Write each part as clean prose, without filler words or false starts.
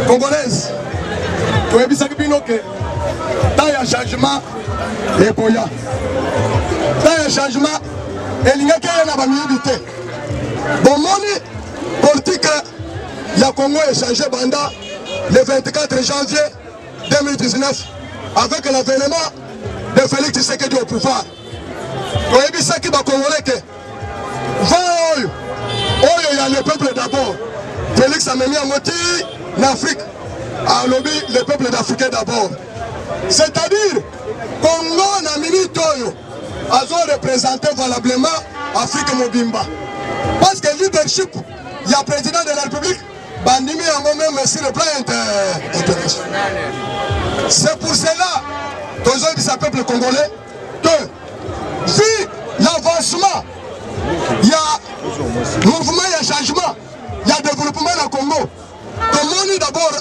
Congolaise, tu es bien que dans le changement, et Boya. Dans le changement, il n'y a qu'un abamilité. Bon, mon politique, le Congo est changé pendant le 24 janvier 2019 avec l'avènement de Félix Tshisekedi au pouvoir. Tu es bien que les Congolais, il y a le peuple d'abord. Félix a mis en motif l'Afrique, à lobby le peuple d'Africain d'abord. C'est-à-dire, Congo na minute Toyo a représenté valablement Afrique Mobimba. Parce que le leadership, il y a le président de la République, Bandimi a même sur le plan international. C'est pour cela, tous les peuples congolais, que vu l'avancement, il y a mouvement, il y a changement, il y a développement au Congo. Comme on est d'abord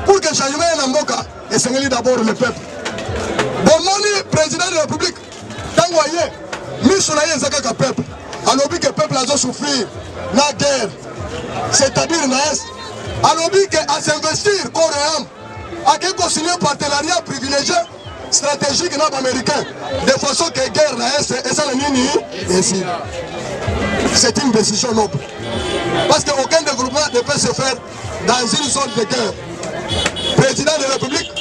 pour que le changement soit en Mboka, et c'est d'abord le peuple. Bon, mon président de la République, tant que vous voyez, mis sur le peuple, alors que le peuple a souffert la guerre, c'est-à-dire alors qu'à s'investir corps et âme, à continuer un partenariat privilégié stratégique américain, de façon que la guerre est ça ici. C'est une décision noble. Parce qu'aucun développement ne peut se faire dans une zone de guerre. Président de la République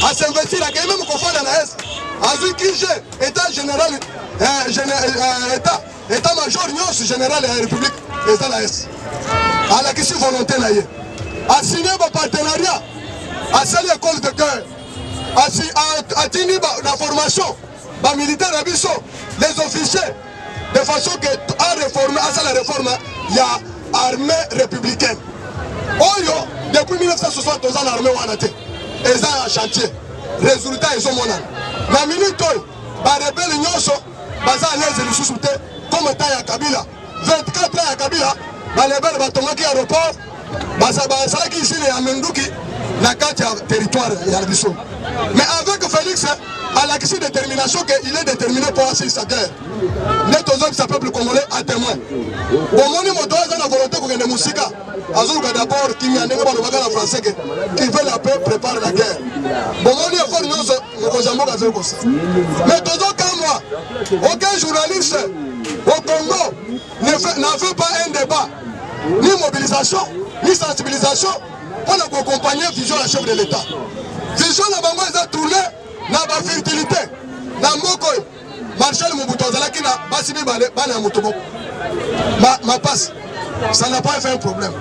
a s'investir à même confort dans la S. A vu que État général, État-major, général de la République, et dans la S. À la question volonté, a signé un partenariat, a signé l'école de guerre, a signé la formation, les militaires à Bissau, les officiers, de façon que à la réforme, il y a armée républicaine. Oyo, depuis 1960, ils ont l'armée Wanate. Ils ont un chantier. Résultat, ils ont mon âme. La minute, les rebelles, ils sont à l'aise de sous-souter, comme état à Kabila. 24 ans à Kabila, les rebelles vont tomber à l'aéroport. Ça qui ici, les Amendouki, la carte territoire, il y a le Bissau. Mais avec Félix, à la question de détermination, qu'il est déterminé pour assurer sa guerre. Les autres, ça peuple congolais à témoin. Bon, mon nom doit être la volonté pour que les musiques, d'abord, qui n'y a pas de français, qui veut la paix, prépare la guerre. Bon, mon nom est fort, nous sommes. Mais tous comme moi, aucun journaliste au Congo n'a fait pas un débat, ni mobilisation, ni sensibilisation, pour accompagner la vision de la chef de l'État. Vision de la Bango est tournée dans la fertilité, dans le Moko. Marshal Mobutu qui n'a pas suivi ma passe. Ça n'a pas fait un problème.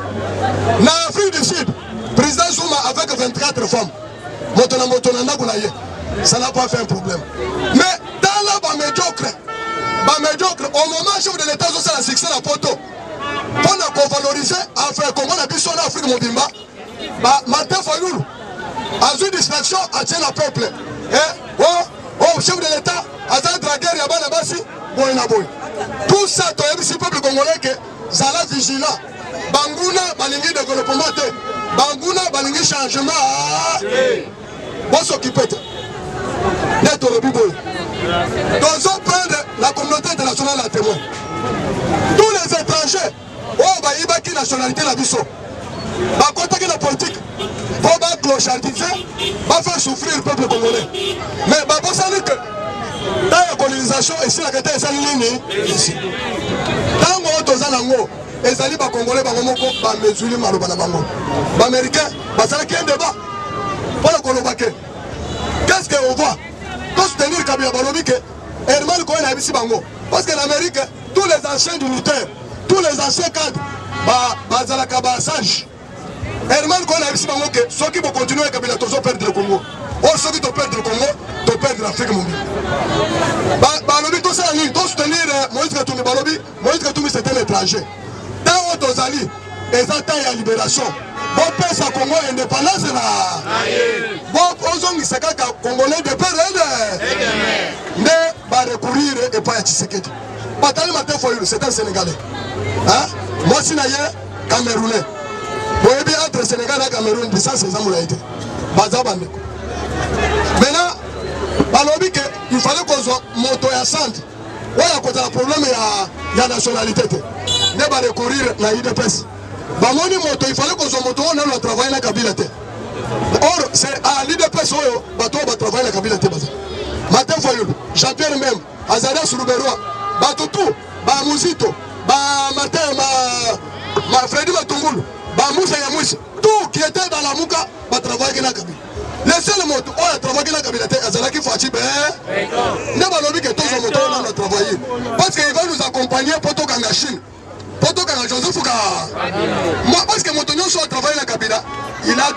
Dans l'Afrique du Sud, le président Zuma avec 24 femmes, ça n'a pas fait un problème. Mais dans la médiocre, au moment où le chef de l'État a succès à Poto, pour valoriser, enfin, comment on a pu sonner l'Afrique Mobimba, Martin Fayoulou a eu une distraction à tirer le peuple. Oh, chef de l'État, à la guerre, il y a la base, tout ça, tu as vu le peuple congolais que Zala vigilant. Bangouna, balingi développement, Bangouna, balingi changement. Bon, s'occuper. Net au Bibo. Nous allons prendre la communauté internationale à témoin. Tous les étrangers, oh, bah, il y a qui nationalité la Bissau. Bah, côté de la politique, pour clochardiser, va faire souffrir le peuple congolais. Mais bah, vous savez que dans la colonisation, ici, la qualité est sans ligne. Ici. Dans le monde, les alliés congolais, les musulmans, les américains, ça qui est un débat. Pour le Colombaké. Qu'est-ce qu'on voit? Pour soutenir Kabila Balobike, Herman Cohen a ici Bango. Parce que l'Amérique, tous les anciens militaires, tous les anciens cadres, Bazalaka Bassage, Herman qu'on a ici, ceux qui vont continuer à Kabila, ils vont perdre le Congo. Or, ceux qui vont perdre le Congo, ils vont perdre l'Afrique mondiale. Balobi, tout ça, ils doivent soutenir Moïse Katoumi. Balobi, Moïse Katoumi, c'est un étranger. Tant aux alliés, et attendent la libération. Bon, pèse à Congo, indépendance, là. Bon, on s'est dit que Congolais de père, mais va recourir et pas à Tshisekedi. Batali Matin Foyoul, c'est un Sénégalais. Hein? Moi, si je suis Camerounais. Vous voyez bien entre Sénégal et Cameroun, distance c'est ça mon été. Bazabande. Maintenant, il fallait qu'on soit moto à centre. Ouais, à côté du problème, il y a la nationalité. Ne pas recourir à l'IDPS. Bamoni moto, il fallait qu'on soit moto, on a travaillé dans la Kabila. Or, c'est à l'IDPS, bateau va travailler dans la Kabila. Matin Foyoul, Jean-Pierre même, Azaria Soulouberoa, Batutu, Bamuzito, Matin, Freddy Matungulu. Moussa Yamoussa, tout qui était dans la Mouka va travailler dans la Kabila. Laissez le moto, on a travaillé dans la Kabila, Azalaki Fachi, ne va pas que tous les moteurs on a travaillé. Parce qu'il va nous accompagner pour tout Kanga Chine, pour tout Kanga Joseph Fouka. Moi, parce que Motonio soit travaillé dans la Kabila, il a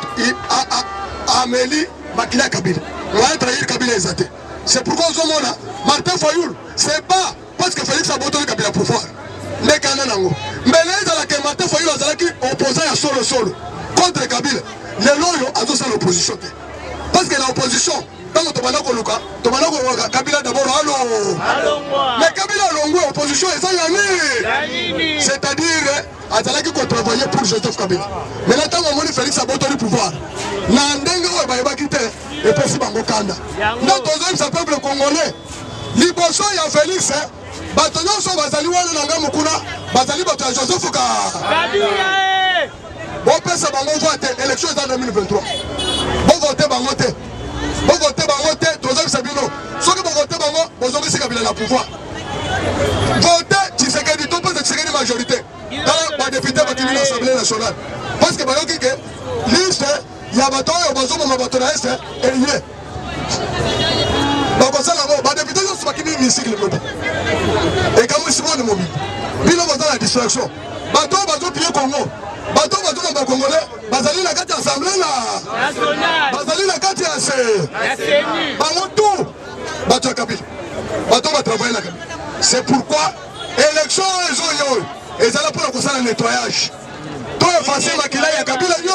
amélioré Makila Kabila. On va trahir Kabila Ezate. C'est pourquoi on se là, Martin Fayoul, c'est pas parce que Félix a voté le Kabila pour voir. Mais les Martin Fayoul a opposé à solo contre Kabila. Les loyaux ont l'opposition. Parce que l'opposition, quand on a Kabila d'abord, mais Kabila a l'opposition et ça y a. C'est-à-dire, Azalaki qu'on travaillait pour Joseph Kabila. Mais là, tant que Félix a voté le pouvoir, Nandenga va quitter et puis c'est Bangokanda. Notre peuple congolais, Liboso et Félix, Batono so bazali wana nanga mukuna bazali bato ya Joseph Fouka. Bon pesa bango vote élection en 2023. Bon voter bango te. Bon voter bango te tozo sabino. Soki bon voter bango bozo bisi Kabila na pouvoir. Voter Tshisekedi to pesa Tshisekedi majorité. Dans les députés qui viennent à l'Assemblée nationale. Parce que bayo kike liste ya bato yo bozo mo bato na est et lié. Donc ça là ba député yo soki ni cycle mobile. Et comme si on est mobile, il y a la distraction. Bateau, bateau, pied Congo. Bateau, bateau, dans le Congolais. Bazali la carte assemblée là. Bazali la carte assez. Bango tout. Bateau Kabila. Bateau va travailler la Kabila. C'est pourquoi élection les ont et ça là pour le nettoyage. Tout effacer Makila et Kabila yo.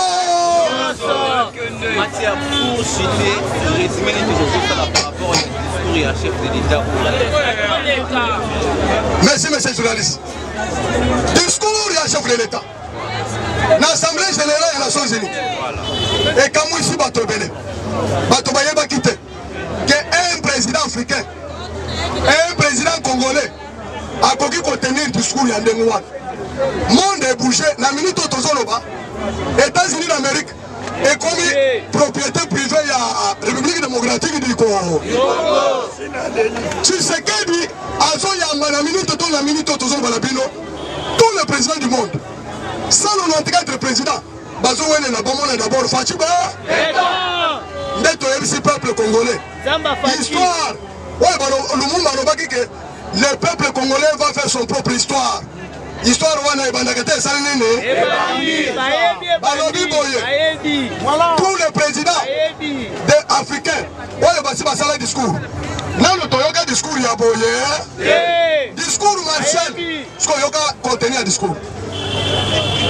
Matière pour citer, résumer les choses par rapport au discours et à chef de l'État. Merci, monsieur le journaliste. Discours et à chef de l'État. L'Assemblée générale des Nations Unies. Et quand ici, Batobele, Batobaye va quitter. Qu'un président africain, un président congolais, a pu contenir le discours et le monde est bougé. La minute où les États-Unis d'Amérique est comme propriété privée à la République démocratique du Congo. Tshisekedi, la minute où la minute où tous les présidents du monde, 194 présidents, d'abord Fachiba, le peuple congolais. Histoire, le peuple congolais va faire son propre histoire. Histoire wana ebandakete salinene balobi boye tous les présidents africains oyo basi basala discours nano toyoka discours ya boye discours martial siko yoka contenir discours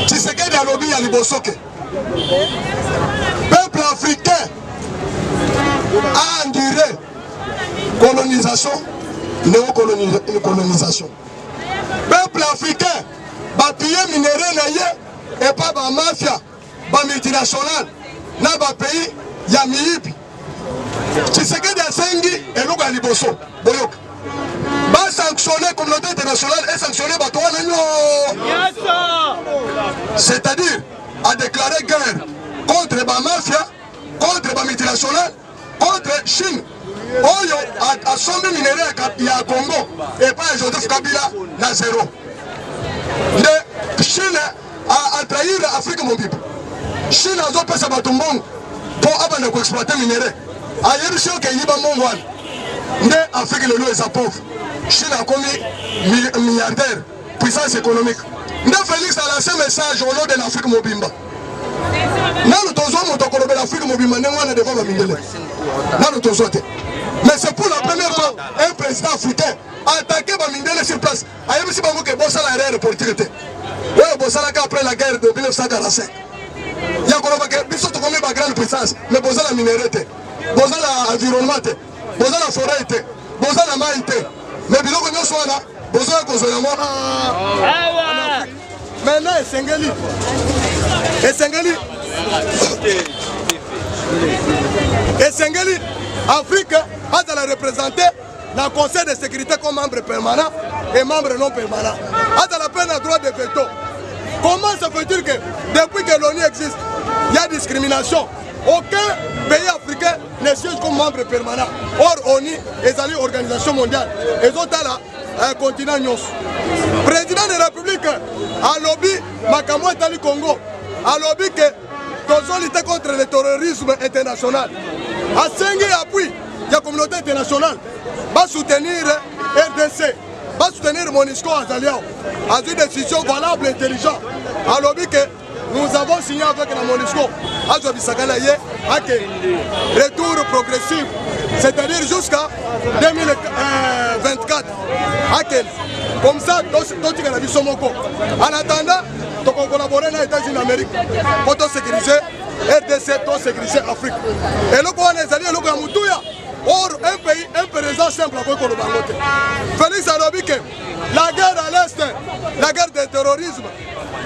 Tshisekedi alobi ya libosoke peuple africain a enduré colonisation néocolonisation. Peuple africain, va piller minéraux et pas la mafia, la multinationale, dans le pays, il y a Miibi. Tshisekedi a Sengi et Louga Liboso. Va sanctionner la communauté internationale et sanctionner c'est-à-dire à déclarer guerre contre la mafia, contre la multinationale, contre la Chine. Oyo a sombi minéraux à Congo et pas à Joseph Kabila na zéro. La Chine a trahi l'Afrique mon bible. Chine a fait sa batumbong pour exploiter les minéraux. Ailleurs, si on a dit que l'Afrique est pauvre. Chine a commis milliardaire, puissance économique. Félix a lancé un message au nom de l'Afrique Mobimba. Nano tozo moto kolobela Afrique mobimane wana devant Bamindele. Nano tozo te. Mais c'est pour la première fois un président africain a attaqué Bamindele sur place. Ayebisi bango ke bosala erreur politique te. Ouais, bosala après la guerre de 1945. Ya koloba ke biso to comme ba grande puissance, mais bosala minerai te. Bosala environnement te. Bosala forêt te. Bosala mai te. Mais biloko nyonso wana bosala kozola mo. Maintenant Esengeli. Esengeli, Afrique a la représenter dans le Conseil de sécurité comme membre permanent et membre non permanent. A la peine à droit de veto. Comment se fait-il que depuis que l'ONU existe, il y a discrimination? Aucun pays africain ne siège comme membre permanent. Or, ONU est une organisation mondiale. Ils ont un continent nyos. Président de la République a lobby Makamou Etali Congo. A lobby que nous lutter contre le terrorisme international. A Sengi appui la communauté internationale. Va soutenir RDC. Va soutenir MONUSCO à Zaliao. A une décision valable et intelligente. A lobby que nous avons signé avec la MONUSCO. A Zobisakalaye. A que retour progressif. C'est-à-dire jusqu'à 2024. A que comme ça, en attendant, nous allons collaborer avec les États-Unis d'Amérique pour sécuriser RDC, pour sécuriser l'Afrique. Et là, on est allé à Moutouya. Or, un pays, un président simple avec le Bangote. Félix Alobi, la guerre à l'Est, la guerre du terrorisme,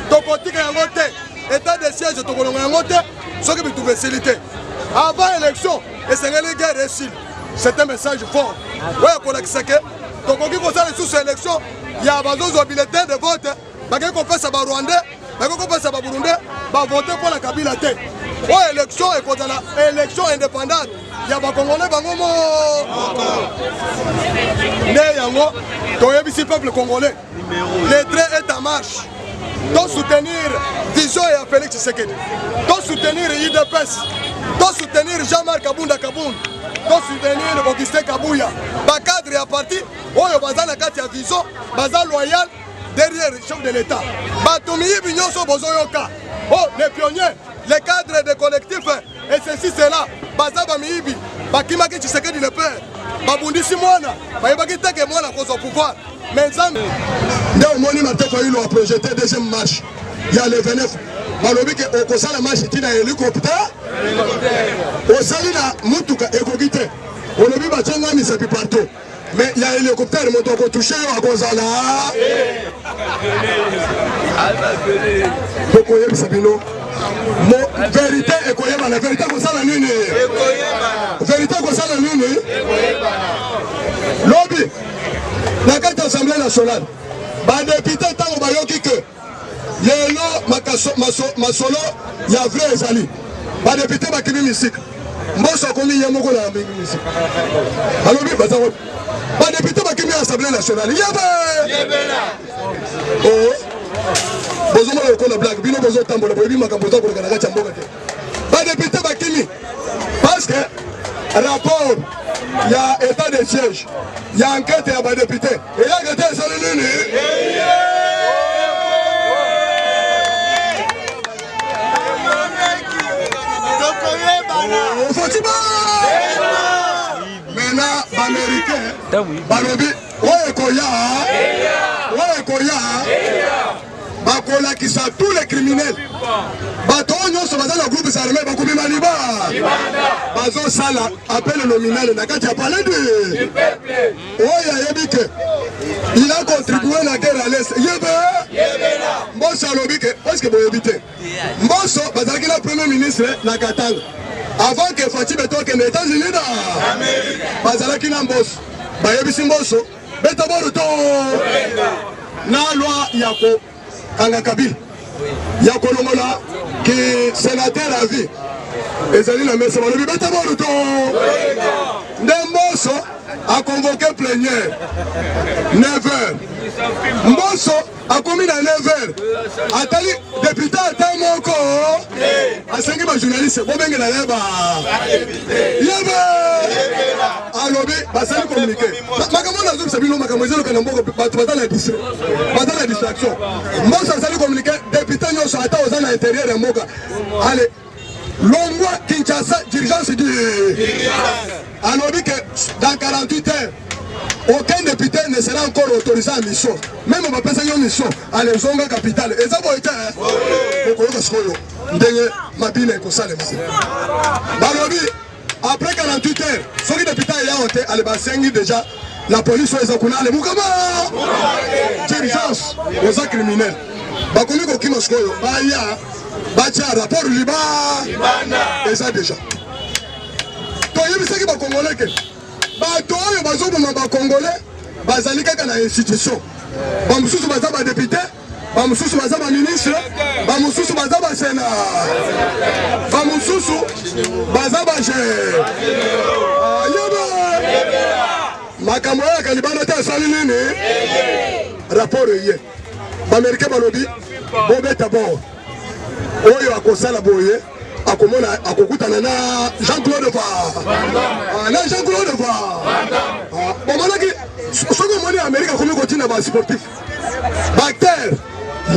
Tokotika Yangote, état de siège de Tokolonga Yangote, ce qui est facilité. Avant l'élection, et c'est une guerre réussie. C'est un message fort. Oui, pour l'exécuter. Donc, on dit que sous cette élection, il y a un bulletin de vote. Il y a un passe à Rwandais, il y a un passe à Burundi, il va voter pour la Kabila. Oui, élection et élection indépendante. Il y a un Congolais, il y a un peuple congolais. Le train est en marche. Donc soutenir Vision et Félix Tshisekedi. Donc soutenir IDPS. Donc soutenir Jean-Marc Kabunda Kabound. Donc soutenir Augustin Kabouya. Ba cadre à parti, oyo bazana kati ya Vision, baza loyal derrière le chef de l'État. Batoumi Bignonso Bozoyoka. Oh, les pionniers, les cadres des collectifs, et ceci, c'est là. Baza Bamiibi, Bakimaki Tshisekedi le père. Babundisi Mwana, Bayebaki Teke Mwana cause au pouvoir. Mais ça, le Moni Mateko a projeté deuxième marche. Il y a le 29. Balobi ke okosa la marche tina hélicoptère. Osali na mutuka ekogite. Olobi batonga misapi partout. Mais il y a un hélicoptère qui a touché à Gonzala. Vérité et Koyeba, la vérité comme ça la nuit. Vérité comme ça la nuit. Lobby, la carte d'Assemblée nationale. Les députés tant bayoki que Yelo Masolo, il y a vrai Ezali. Les députés bakimi misik. Mboso komi yamoko la misik. Alors oui, bazaro. Les députés qui sont à l'Assemblée nationale. Oh, vous avez la blague. Vous avez tambola. Vous avez les députés qui parce que rapport, il y a état de siège, il y a enquête et il y a des députés. Et il y a enquête sur le nez. Maintenant, l'Américain, Balobi, ouais, Koya, Bakola qui sont tous les criminels. Batonyo, ce matin, le groupe s'armé, Bakobi Maliba. Bazo Sala, appelle le nominal, n'a qu'à parler de. Ouais, il a contribué à la guerre à l'Est. Mbosso Alobike, est-ce que vous évitez? Mbosso, Bazaki, le premier ministre, la Katanga. Avant que Fatih Beto que les États-Unis bazalaki na Mbosso bayebisi Mbosso beta boruto na loi yako kanga Kabila yako longola qui sénateur à vie ezali na mesa balobi beta boruto nde Mbosso a convoqué plénière 9h. Mbosso a commis à 9h. Atali député à Moko. A 5 journaliste. Bobeng na leba. Yeba. Alobi, basali communiquer. Makamona zo sabino makamozelo kana mboko batata la distraction. Batata la distraction. Mbosso asali communiquer député nyoso ata oza na intérieur ya Moka. Allez, Longwa Kinshasa, dirigeance du... Alors dit que dans 48 heures, aucun député ne sera encore autorisé à mission. Même on va passer une mission à l'Ezonga capitale. Et ça va être... Après 48 heures, ceux qui députés ont été à l'Ebasengi déjà, la police est à les Moukama. Dirigeance aux actes criminels. Bakomi Kokino Skoyo, Baya, Batia, rapport Liba, et ça déjà. Toyebi ce qui va congolais que. Batoyo bazo na Congolais, bazalika kana institution. Bamususu baza ba député, bamususu baza ba ministre, bamususu baza ba sénat. Bamususu baza ba chef. Makambo ya kalibana ta sali nini? Rapport yé. Américain balobi bobeta bo oyo akosala boye akomona akokutana na Jean-Claude Fa na Jean-Claude Fa bomonaki soko moni Amérique komi kotina ba sportif bacteur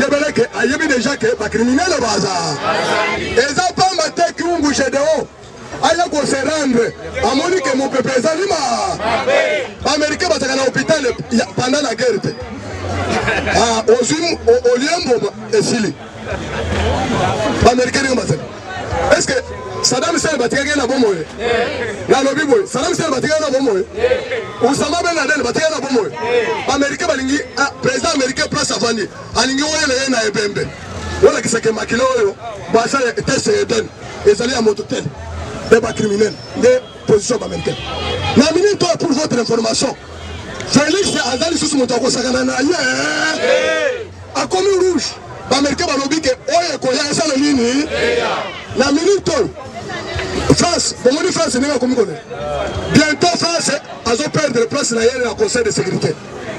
yebeleke ayebi déjà que ba criminel baza eza pamba te kiungu jedeo aya ko se rendre amoni que mon peuple ezalima Américain bataka na hôpital pendant la guerre. Au lieu et Sili. Américain est-ce que Saddam Hussein va tirer la bombe? La lobby boy. Saddam Hussein va tirer la bombe. Oussama Ben Laden va tirer la bombe. Américain balingi président américain place Avani. Alingi oye na ebembe. Wala kisake makilo yo. Basa test eden. Ezali à mototel. Des criminels. Des positions américaines. La minute pour votre information. Félix Azali sous mon togo sakana a commis rouge. L'Américain va lobby que oye koya ça le nini. La minute France, bon on dit France n'est pas comme connaît. Bientôt France a perdre place dans le Conseil de sécurité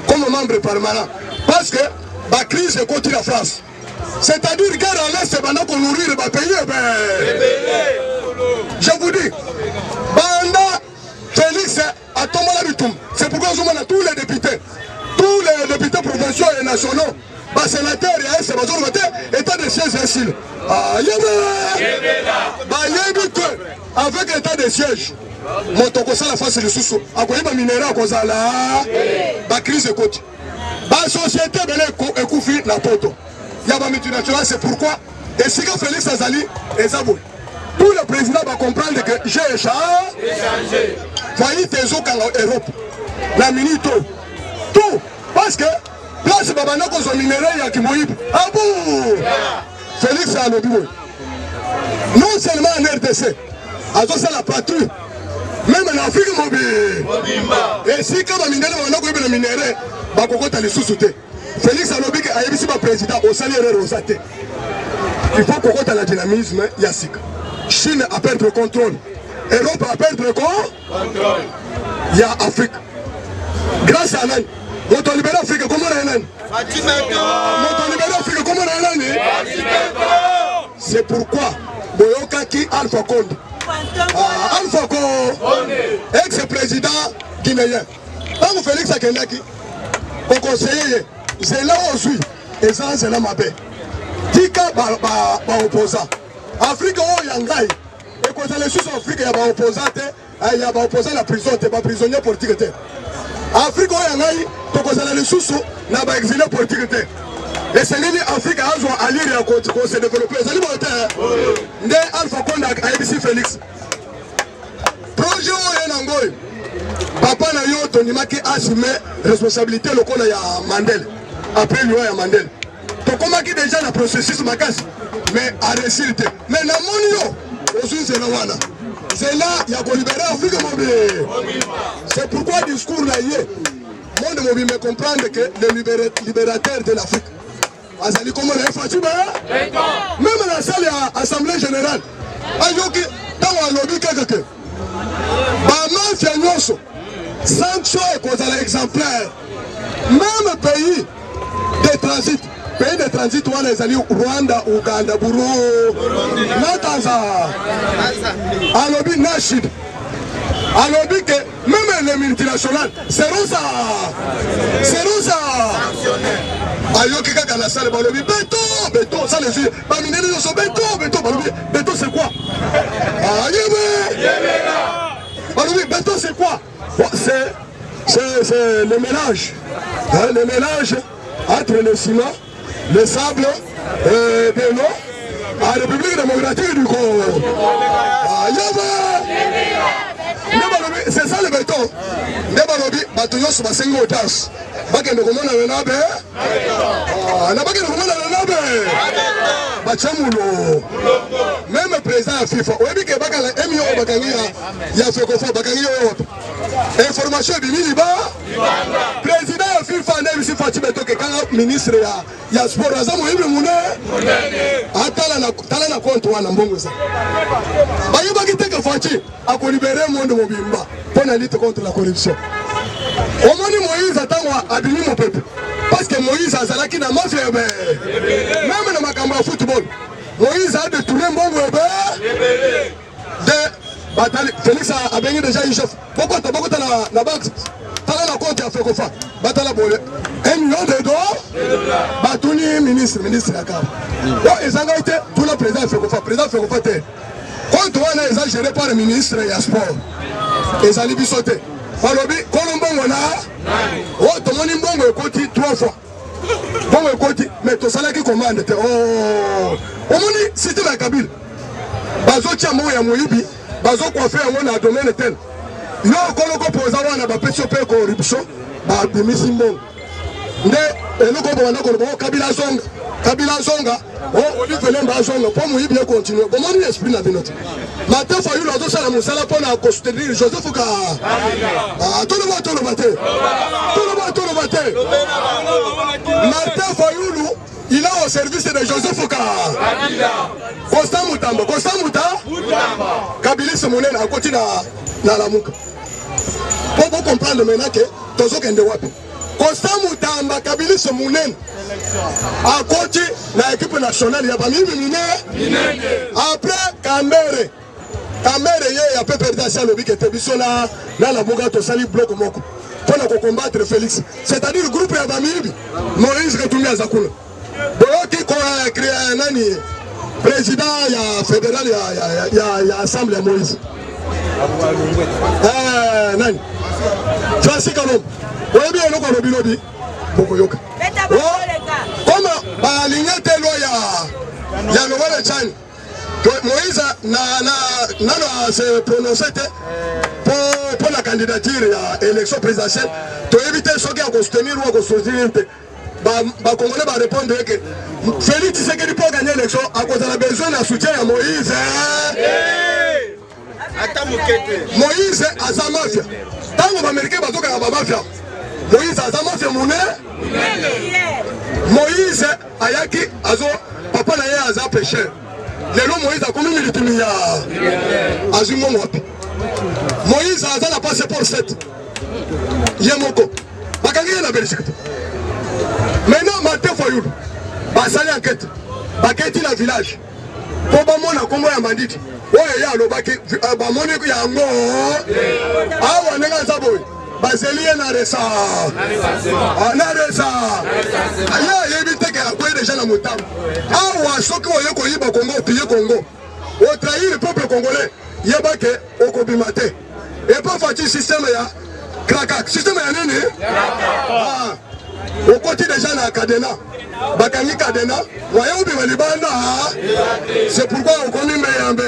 comme membre permanent parce que la crise continue la France. C'est-à-dire guerre à l'est pendant qu'on nourrit le pays. Je vous dis, pendant Félix a tombé la bitum. C'est pourquoi nous avons tous les députés provinciaux et nationaux, les sénateurs et les sénateurs, état de siège et s'il. Avec l'état de siège, mon tokosa la face de sous, à quoi il va minérer à cause de la crise de côte. La société est couvrie la poto. Il y a une multinationale, c'est pourquoi. Et si Félix Azali est Zabou, tout le président va comprendre que j'ai échangé. Voyez tes eaux en Europe. La minute, tout. Parce que place Babana qu'on soit minéré, il y a qui mouille. Ah bon? Félix a lobby. Non seulement en RDC, c'est la patrie. Même en Afrique mobile. Et si quand on minère, on a minéré, bah Coco t'as les sous-soutés. Félix a lobby a émis le président au salaire rosate. Il faut Coco t'as la dynamisme, Yassik. Chine a perdu le contrôle. Europe a perdu le contrôle. Il y a Afrique. Grâce à l'Inde. Mon libéré Afrique, comment on est l'Inde? Mon libéré Afrique, comment on est l'Inde? C'est pourquoi Boyokaki Alpha Condé. Alpha Condé, ex-président guinéen. Quand Félix Akendaki, au conseiller, c'est là où je suis. Et ça, c'est là ma paix. Tika opposant. Afrique où Yangai. Et quand on est sous Afrique, il y a des opposants. Il y a des opposants à la prison, il y a des prisonniers politiques. Afrique où Yangai, quand on est sous, il y a des exilés politiques. Et c'est l'Afrique a besoin d'allier et se développer. C'est l'Afrique Alpha Condé a ABC Félix. Projet où Yangai. Papa n'a eu Tonimaki assumé responsabilité locale à Mandel. Après lui, à Mandel. Donc, comment qui déjà le processus macasse, mais à réussir. Mais dans mon yo, aussi c'est là. C'est là, il y a qu'on libérer l'Afrique mobile. C'est pourquoi le discours là y est. Monde mobile me comprendre que le libérateur de l'Afrique. Azali comment on a fait même la salle à l'Assemblée générale. Ayoki, dans le lobby quelque. Bama Fianyoso. Sanction est exemplaire. Même pays de transit. Pays de transit, on les alliés Rwanda, Ouganda, Burundi, Natanza, Alobi Nashid. Alobi que même les multinationales, c'est Rosa. C'est Rosa. Ayoki kaka la salle, Balobi, béton, ça les yeux. Bamine, ils sont béton, c'est quoi? Alors oui, béton c'est quoi? Bon, c'est le mélange. Hein, le mélange entre le ciment, le sable, de l'eau, à la République démocratique du Congo. C'est ça le béton. Même le président de FIFA, information de Miliba, président de FIFA, ministre de sport, Talana compte wana mbongo ça. Bayeba kiteka fachi a libérer monde mobimba pour la lutte contre la corruption. Omoni Moïse atangwa abimi mon peuple parce que Moïse azalaki na mafia même na makambo ya football. Moïse a détourné mbongo de batali Félix a bengi déjà une chef. Pourquoi na banque Talana compte ya Fekofa batala bolé 1 million de dollars batuni ministre Akaba. Donc ils ont été tout le président Fekofa quand on est géré par le ministre de sport ils ont dit sauter Balobi Kolombongo na oh tout le monde est côté 3 fois bon est côté mais tout ça là qui commande oh on dit c'était la Kabyle bazo tiamo ya moyibi bazo coiffer on a domaine tel yo koloko poza wana ba peso pe corruption ba demisi mbongo nde eloko bwana ko Kabila Zonga oh Olivier Lemba Zonga pour moyibi continuer comment ni esprit na binote Martin Fayulu azo sala musala pour na soutenir Joseph Ka tout le monde Martin Fayulu il est au service de Joseph Ka Constant Mutamba Kabila se monene à côté na la muka pour comprendre maintenant que tozo kende wapi Constant Mutamba Kabila se monene à côté de l'équipe nationale, il y a pas mis après Kamere il y a peu perdu à l'objet qui était là la Bogato Sali bloc moko pour combattre Félix. C'est-à-dire le groupe ya Bamibi Moïse retourné à Zakuna. Boyoki ko créé nani président ya fédéral ya assemblée Moïse. Nani Francis Kalom. Oye bien no ko lobi boko yoka. Comme baligné telo ya Nouvelle Tchad Moïse se prononcé pour la candidature à l'élection présidentielle pour éviter ceux qui ont soutenir ou à soutenir les Congolais vont répondre que Félix Tshisekedi pour gagner l'élection à cause de la besoin de soutien à Moïse. Moïse a sa mafia. Tant que les Américains vont faire la mafia, Moïse a sa mafia Moïse ayaki azo papa na ye aza pécheur. Lelo Moïse a combien de milliards azumo wapi. Moïse aza na passeport 7. Yemoko. Bakangi na Belgique. Maintenant Martin Fayulu. Basali enquête. Baketi na village. Po ba mona kombo ya banditi. Oyo ya lobaki ba moni ya ngo. Awa nenga zaboy. Bazelie na resa. Na resa. Aya yebite ke akoye déjà na motam. Awa soki oye ko yiba Congo piye Congo. O trahir le peuple congolais. Yeba ke okobimate. Et pas fati système ya krakak. Système ya nini? Ah. Au côté déjà na Kadena. Bakangi Kadena. Waya ubi walibanda. C'est pourquoi on connaît Meyambe.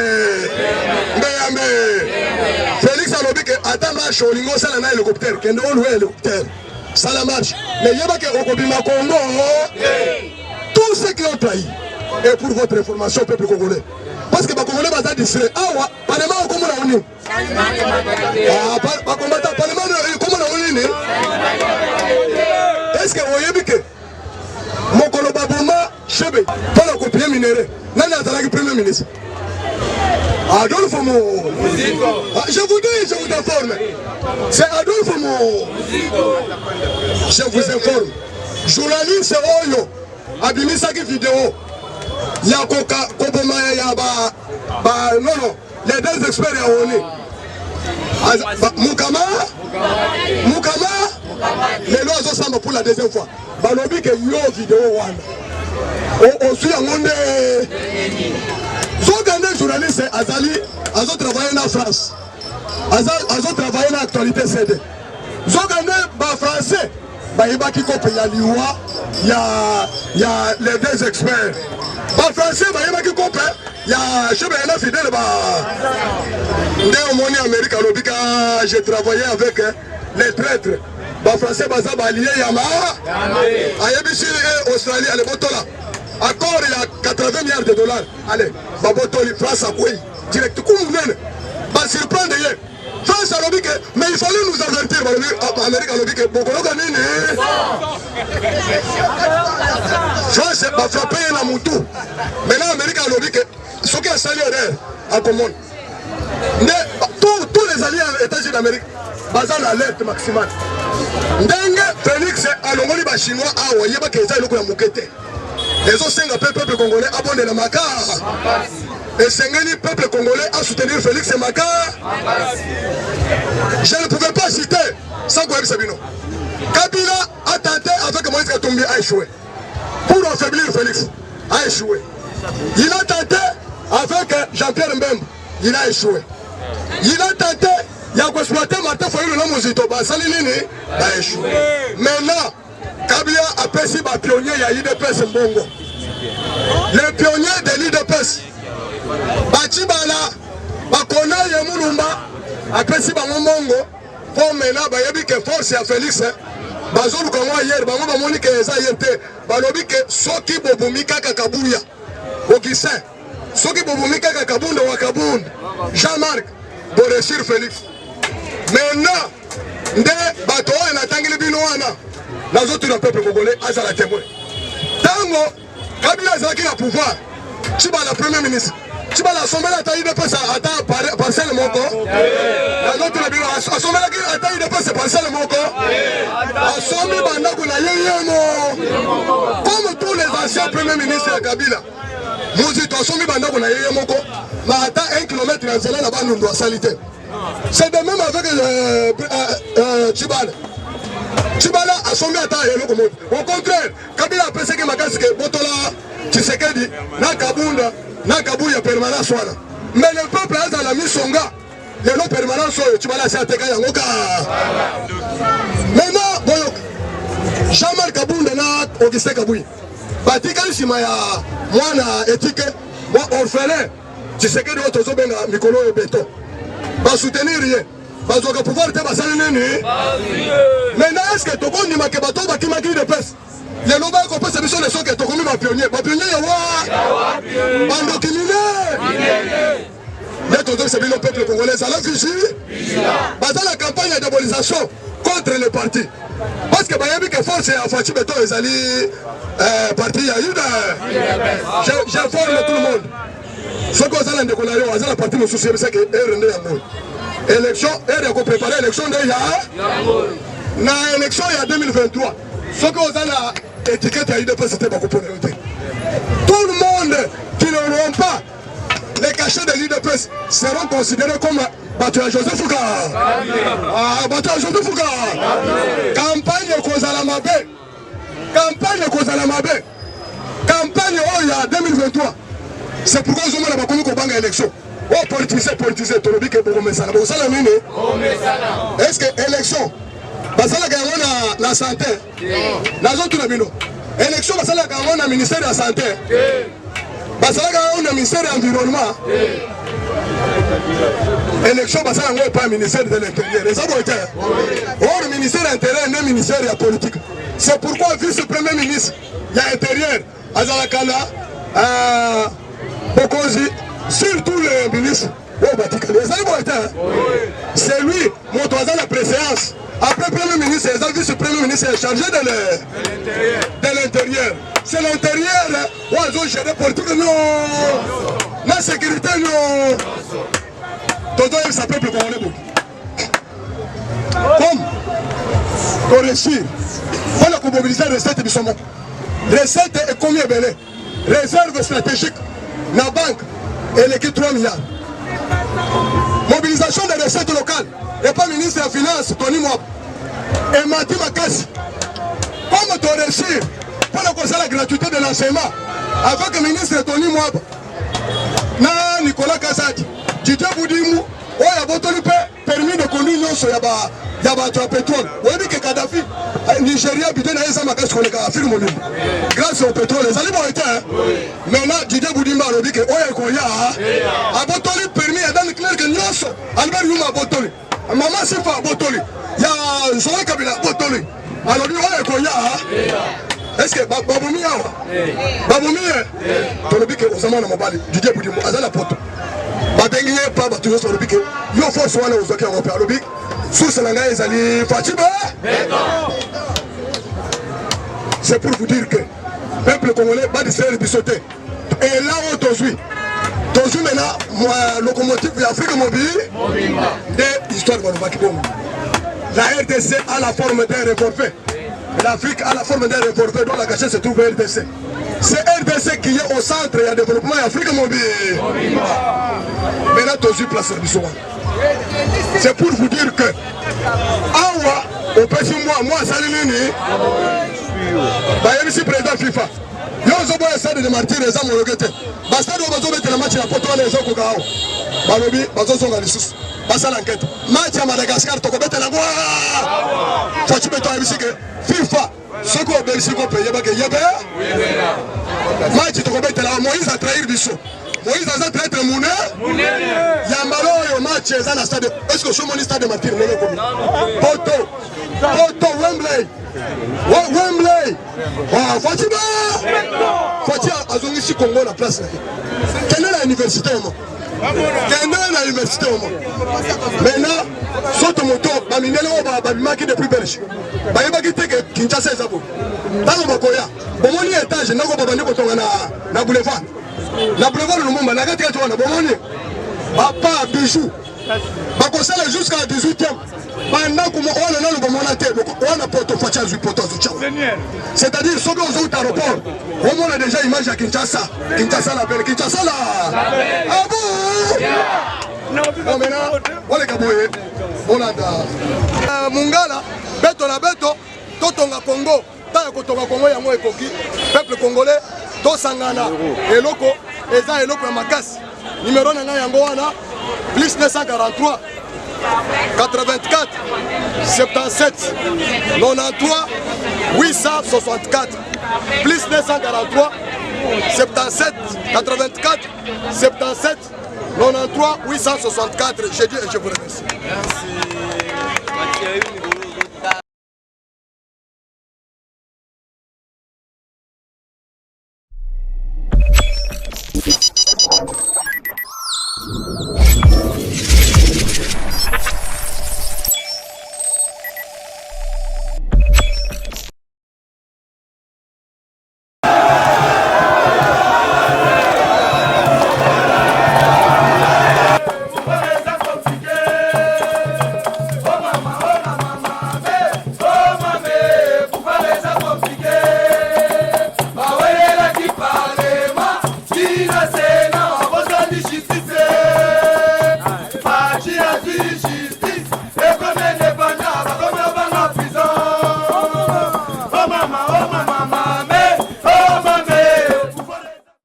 Félix alobi ke ata marche olingo sala na hélicoptère kende on loue hélicoptère ça la marche mais yeba ke okobima Congo tous ceux qui ont trahi et pour votre information peuple congolais parce que ba congolais baza distrait awa parlement okomo na oni ba combattant parlement okomo na oni est-ce que oyebi ke mokolo baboma chebe pour la copier minéré nani azalaki premier ministre Adolphe Mo. Je vous dis, je vous informe. C'est Adolphe Mo. Je vous informe. Journaliste Oyo, Abimisaki vidéo. Yakoka, Koboma, Yaba, non, les deux experts à Oni. Mukama, les lois ensemble pour la deuxième fois. Balobi que yo vidéo one. On suit un monde. Zogane journaliste Azali, Azo travaillé en France. Azo travaillé en actualité CD. Zogane, français, il y a les deux experts. Français, il y a Chebena Fidel. En Amérique, j'ai travaillé avec les traîtres. Français, Allié Yama, Ayabisi et Australie, à l'Ebotola. Accord, il y a 80 milliards de dollars. Allez, Babotoli, France à quoi? Direct, s'il prend des yeux. France à l'objet, mais il fallait nous avertir. Amérique à l'objet, beaucoup de gagné. France va frapper la moutou. Maintenant, Amérique à l'objet, ce qui est sali en commun. Tous les alliés aux États-Unis d'Amérique, basés à l'alerte maximale. Ndenge Félix alongoli ba chinois awa yeba keza eloko ya mukete. Ezo senga peuple congolais abonde na makar. Et sengeli peuple congolais a soutenir Félix Makar. Je ne pouvais pas citer sans Koueb Sabino. Kabila a tenté avec Moïse Katumbi a échoué. Pour affaiblir Félix, a échoué. Il a tenté avec Jean-Pierre Mbembe, il a échoué. Il a tenté, il a exploité Martin Foyou le nom Mozito, Salini a échoué. Maintenant, Kabila a perçu les pionniers, il y a l'IDPS Mbongo. Les pionniers de l'IDPS. Bachibala, Bakona Yemulumba, a perçu Mbongo, pour maintenant, il y a que force à Félix. Bazolu Kamwa hier, Bango Monique Zayente, Balobike, Soki Bobumika Kakabuya, Okissin, Soki Bobumika Kakabunda Wakabund, Jean-Marc, pour réussir Félix. Maintenant, Nde Bato et Natangili Binoana, les autres du peuple congolais, à la témoin. Tango, Kabila Zaki a pouvoir, tu vas la première ministre. Tu vas l'assommer la taille de passe à parcelle Moko. La note de la bureau, assommer la taille de passe à parcelle Moko. Assommer Bandako na Yéyémo. Comme tous les anciens premiers ministres de Kabila. Nous disons assommer Bandako na Yéyémo. Mais attends 1 kilomètre dans Zéla là-bas, nous doit salité. C'est de même avec Tchibala. Tchibala assommer à taille de Moko. Au contraire, Kabila a pensé que Makaske, Botola, Tshisekedi, Nakabunda. Nakabuya permanence wana. Mais le peuple a dans la misonga. Le nom permanence tu vas la faire teka yangoka. Maintenant boyo Jean-Marc Kabunda na Augustin Kabuyi. Batika sima ya mwana éthique, moi orphelin. Tu sais que de autres benga mikolo et béton. Ba soutenir rien. Ba zoka pouvoir te basali nini. Maintenant est-ce que to kondi makebato bakimaki de pes. Les noms qu'on peut se mission les gens qui sont commis ma pionnier. Ma pionnier, yawa. Bando Kimine. Les tonton c'est bien le peuple congolais. Ça l'a fichu. Dans la campagne de diabolisation contre les partis. Parce que Bayabi que force à Fati Beto et Zali parti à Yuda. J'informe tout le monde. Ce qu'on a dans le la partie de souci, c'est que élection, elle a préparé l'élection de la élection il y a 2023. Ce qu'on a étiquette à l'IDP, c'était beaucoup pour nous. Tout le monde qui n'auront pas les cachets de l'IDP seront considérés comme battu à Joseph Foucault. Battu à Joseph Foucault. Campagne Kozalamabe. Campagne Kozalamabe. Campagne il y a 2023. C'est pourquoi nous avons commis qu'on élection. Oh, politisé, Tolobi, que vous mettez ça. Est-ce que élection? Basala Gangona la santé. Nazo Tunabino. Élection Basala Gangona ministère de la santé. Basala Gangona ministère de l'environnement. Élection Basala Gangona pas ministère de l'intérieur. Les abordages. Or le ministère de l'intérieur est un ministère de la politique. C'est pourquoi vice-premier ministre, il y a intérieur, Azalakala, Bokozi, surtout les ministres. C'est lui, mon toisin la préséance. Après le Premier ministre, les vice-premier ministre est chargé de l'intérieur. C'est l'intérieur où ils ont géré politique. Non. La sécurité, non. Toto, il s'appelle plus qu'on est. Comme pour réussir, voilà qu'on mobilise les recettes du sommet. Recette est combien belé? Réserve stratégique, la banque, et l'équipe 3 milliards. Mobilisation des recettes locales. Et pas ministre des Finances, Tony Mwap. Et Mati Makassi. Comme tu réussis pour la gratuité de l'enseignement avec le ministre Tony Mwap. na Nicolas Kazadi Didier Boudimu oya botoli pe permis de conduire nyonso ya ba pétrole oyebi ke Kadhafi Nigeria bide na eza makasi koleka Afrique mobile grâce au pétrole ezali bo ete maintenant Didier Boudimu alobi ke oya koya abotoli permis ya Dan Clerc nyonso Albert Yuma abotoli Mama Sifa abotoli ya Nzoé Kabila abotoli alobi oya koya. Est-ce que Baboumi awa Baboumi tolobi ke osama na mobali Didier Boudimu azala poto babengi pa batuyo so lobi ke yo force wana ozoki yango pe alobi source na ngai ezali Fatiba. C'est pour vous dire que peuple congolais va distraire bisoté et là où tozui maintenant locomotive de Afrique mobile de histoire de Bakibom. La RDC a la forme d'un réforfait. L'Afrique a la forme d'un réforfait dont la cachette se trouve à RDC. C'est RDC qui est au centre de développement de l'Afrique mobile. Maintenant, tu as place du soir. C'est pour vous dire que, Awa, au petit moi, Salinini, je suis président FIFA. Je suis stade de martyrs les hommes regrettés. Bastard au bateau de la match à Porto les gens Kogao. Balobi, bateau sont dans les sous. Basta l'enquête. Match à Madagascar, tu peux la voir. Tu peux te FIFA. Ce qu'on peut ici, qu'on peut y avoir. Match, tu peux la Moïse a trahi du saut. Moïse a trahi le Mouné. Yambalo et au match, ils ont un stade. Est-ce que je suis mon stade de martyrs? Porto, Wembley. Wembley. Fatima. Fatima a zongi si Congo la place. Quelle est l'université au monde? Quelle est l'université au monde? Maintenant, saute moto, baminele oba babimaki depuis Belgique. Bayebaki teke Kinshasa ezabo. Tango bakoya. Bomoni étage nako babandi kotonga na boulevard. Na boulevard Lumumba na kati kati wana bomoni. Papa bijou. Bakosala jusqu'à 18e. Pendant que on a porté c'est-à-dire ceux qui ont eu l'aéroport, on a déjà image à Kinshasa. Kinshasa la belle, Kinshasa la. Ah bon? Non, maintenant, on est caboyé. On a Mungala, Beto la Beto, Totonga Congo, Totonga Congo, Yango et Koki, peuple congolais, Tosangana, Eloko, Eza Eloko Makas, numéro Yangoana, plus 943. 84 77 93 864 plus 943 77 84 77 93 864. J'ai dit et je vous remercie. Merci.